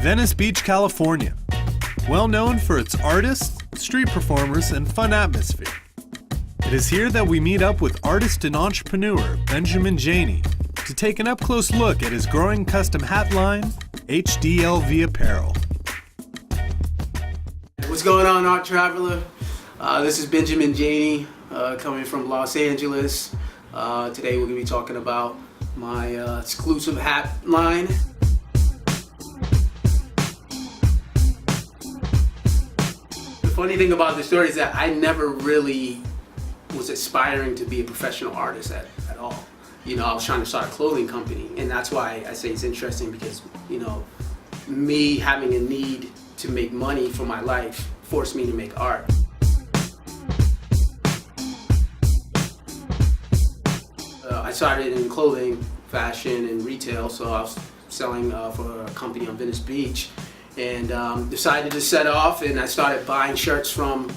Venice Beach, California. Well known for its artists, street performers, and fun atmosphere. It is here that we meet up with artist and entrepreneur Benjamen Janey to take an up-close look at his growing custom hat line, HDLV Apparel. What's going on, Art Traveler? This is Benjamen Janey coming from Los Angeles. Today we're going to be talking about my exclusive hat line. The funny thing about the story is that I never really was aspiring to be a professional artist at all. You know, I was trying to start a clothing company, and that's why I say it's interesting because, you know, me having a need to make money for my life forced me to make art. I started in clothing, fashion, and retail, so I was selling for a company on Venice Beach, and decided to set off, and I started buying shirts from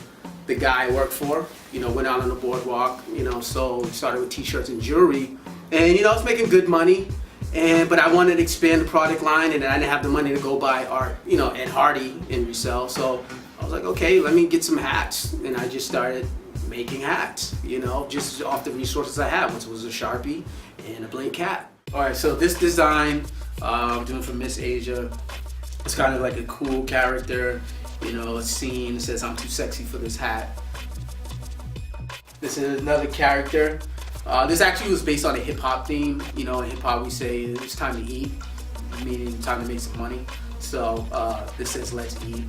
the guy I worked for. You know, went out on the boardwalk, you know, so started with t-shirts and jewelry, and you know, I was making good money, but I wanted to expand the product line, and I didn't have the money to go buy art, you know, at Hardy and resell, so I was like, okay, let me get some hats, and I just started making hats, you know, just off the resources I had, which was a Sharpie and a blank hat. All right, so this design I'm doing for Miss Asia. It's kind of like a cool character, you know, a scene that says I'm too sexy for this hat. This is another character. This actually was based on a hip hop theme. You know, in hip hop we say it's time to eat, meaning time to make some money. So this says let's eat.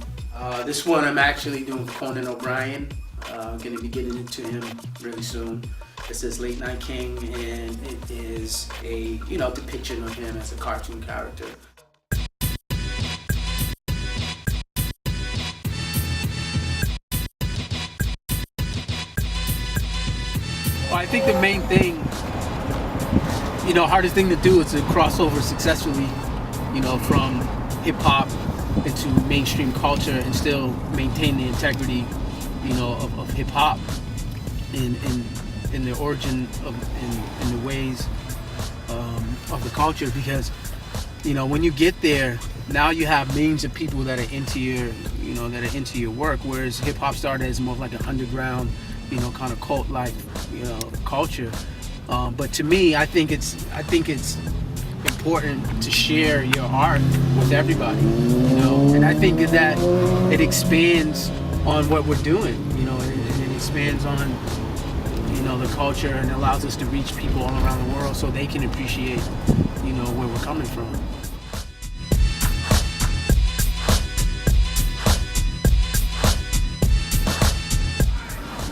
This one I'm actually doing for Conan O'Brien. I'm gonna be getting into him really soon. It says Late Night King, and it is a, you know, depiction of him as a cartoon character. Well, I think the main thing, you know, hardest thing to do is to cross over successfully, you know, from hip hop into mainstream culture and still maintain the integrity, you know, of hip hop in the origin of in the ways of the culture, because, you know, when you get there, now you have millions of people that are into your, you know, that are into your work, whereas hip hop started as more of like an underground, you know, kind of cult-like, you know, culture. But to me, I think it's important to share your art with everybody, you know, and I think that it expands on what we're doing, you know, and it expands on, you know, the culture, and allows us to reach people all around the world so they can appreciate, you know, where we're coming from.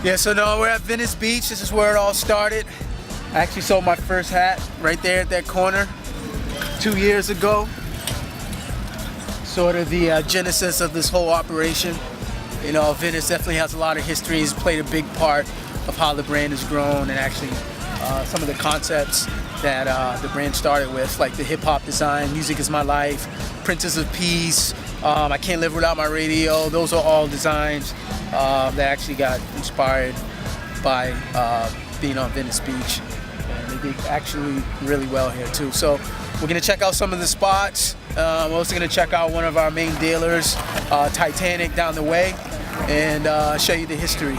Yeah, so now we're at Venice Beach. This is where it all started. I actually sold my first hat right there at that corner 2 years ago. Sort of the genesis of this whole operation. You know, Venice definitely has a lot of history. It's played a big part of how the brand has grown, and actually some of the concepts that the brand started with, like the hip-hop design, Music Is My Life, Princess of Peace, I Can't Live Without My Radio. Those are all designs that actually got inspired by being on Venice Beach. And they did actually really well here too. So we're gonna check out some of the spots. We're also gonna check out one of our main dealers, Titanic, down the way, and show you the history.